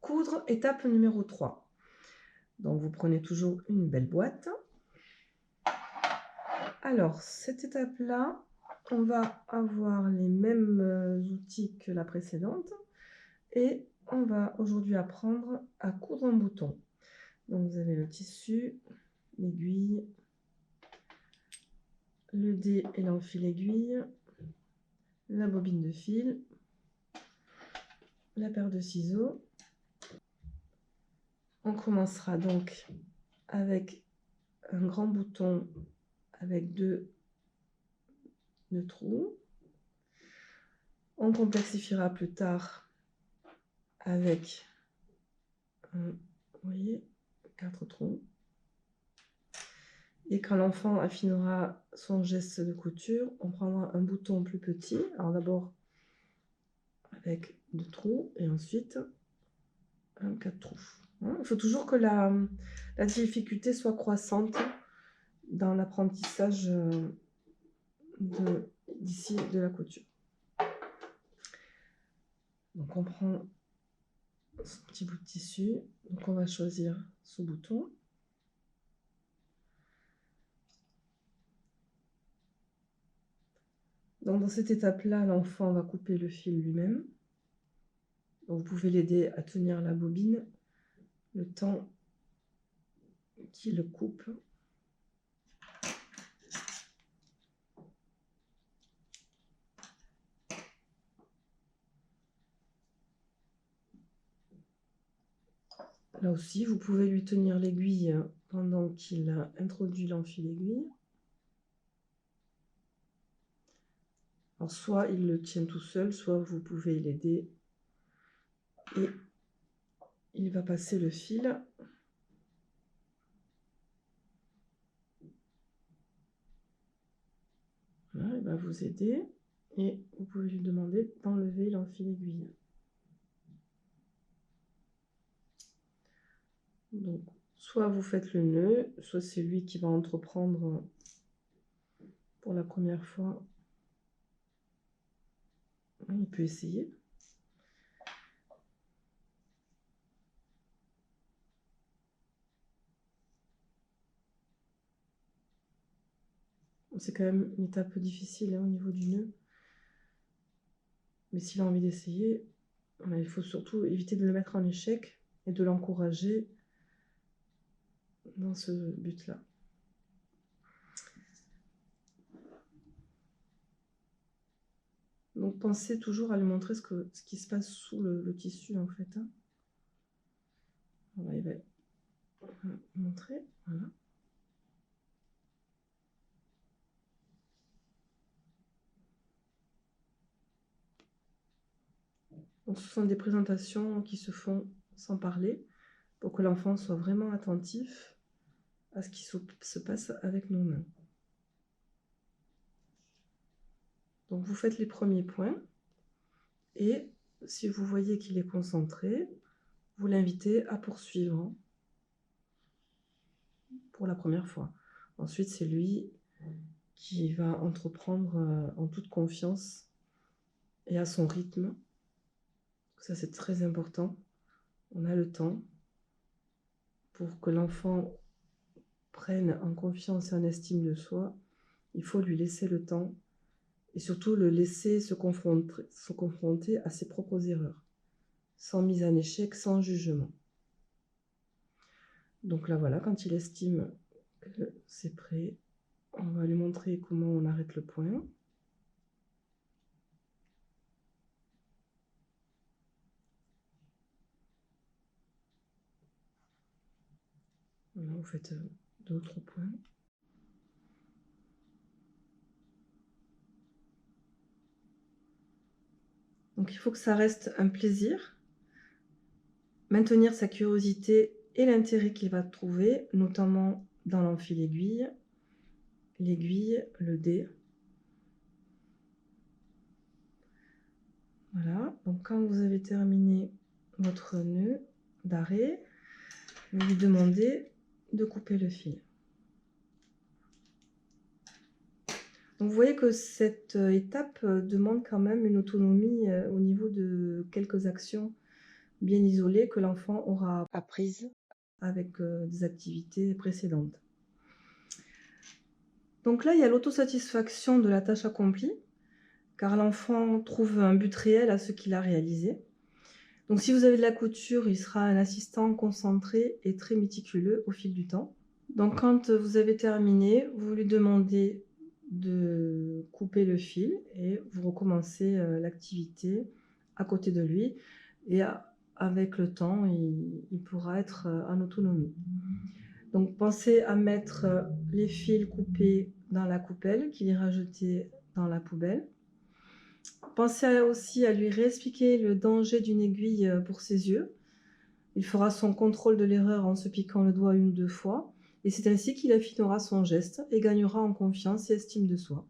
Coudre, étape numéro 3. Donc vous prenez toujours une belle boîte. Alors cette étape-là, on va avoir les mêmes outils que la précédente et on va aujourd'hui apprendre à coudre un bouton. Donc vous avez le tissu, l'aiguille, le dé et l'enfil aiguille, la bobine de fil, la paire de ciseaux. On commencera donc avec un grand bouton avec deux trous. On complexifiera plus tard avec, vous voyez, 4 trous. Et quand l'enfant affinera son geste de couture, on prendra un bouton plus petit. Alors d'abord avec 2 trous et ensuite 4 trous. Il faut toujours que la difficulté soit croissante dans l'apprentissage d'ici de la couture. Donc on prend ce petit bout de tissu, donc on va choisir ce bouton. Donc dans cette étape-là, l'enfant va couper le fil lui-même. Vous pouvez l'aider à tenir la bobine le temps qu'il le coupe. Là aussi, vous pouvez lui tenir l'aiguille pendant qu'il introduit l'enfil aiguille. Alors soit il le tient tout seul, soit vous pouvez l'aider et il va passer le fil. Voilà, il va vous aider et vous pouvez lui demander d'enlever l'enfil aiguille. Donc, soit vous faites le nœud, soit c'est lui qui va entreprendre pour la première fois. Il peut essayer. C'est quand même une étape difficile au niveau du nœud. Mais s'il a envie d'essayer, il faut surtout éviter de le mettre en échec et de l'encourager dans ce but-là. Donc pensez toujours à lui montrer ce qui se passe sous le tissu en fait. Voilà, il va montrer. Voilà. Donc ce sont des présentations qui se font sans parler pour que l'enfant soit vraiment attentif à ce qui se passe avec nos mains. Donc vous faites les premiers points et si vous voyez qu'il est concentré, vous l'invitez à poursuivre pour la première fois. Ensuite, c'est lui qui va entreprendre en toute confiance et à son rythme. Ça, c'est très important. On a le temps pour que l'enfant prenne en confiance et en estime de soi. Il faut lui laisser le temps et surtout le laisser se confronter à ses propres erreurs, sans mise en échec, sans jugement. Donc là, voilà, quand il estime que c'est prêt, on va lui montrer comment on arrête le point. Voilà, vous faites d'autres points. Donc il faut que ça reste un plaisir, maintenir sa curiosité et l'intérêt qu'il va trouver, notamment dans l'enfil aiguille, l'aiguille, le dé. Voilà, donc quand vous avez terminé votre nœud d'arrêt, vous lui demandez de couper le fil. Donc vous voyez que cette étape demande quand même une autonomie au niveau de quelques actions bien isolées que l'enfant aura apprises avec des activités précédentes. Donc là, il y a l'autosatisfaction de la tâche accomplie, car l'enfant trouve un but réel à ce qu'il a réalisé. Donc si vous avez de la couture, il sera un assistant concentré et très méticuleux au fil du temps. Donc quand vous avez terminé, vous lui demandez de couper le fil et vous recommencez l'activité à côté de lui. Et avec le temps, il pourra être en autonomie. Donc pensez à mettre les fils coupés dans la coupelle, qu'il ira jeter dans la poubelle. Pensez aussi à lui réexpliquer le danger d'une aiguille pour ses yeux. Il fera son contrôle de l'erreur en se piquant le doigt 1 ou 2 fois, et c'est ainsi qu'il affinera son geste et gagnera en confiance et estime de soi.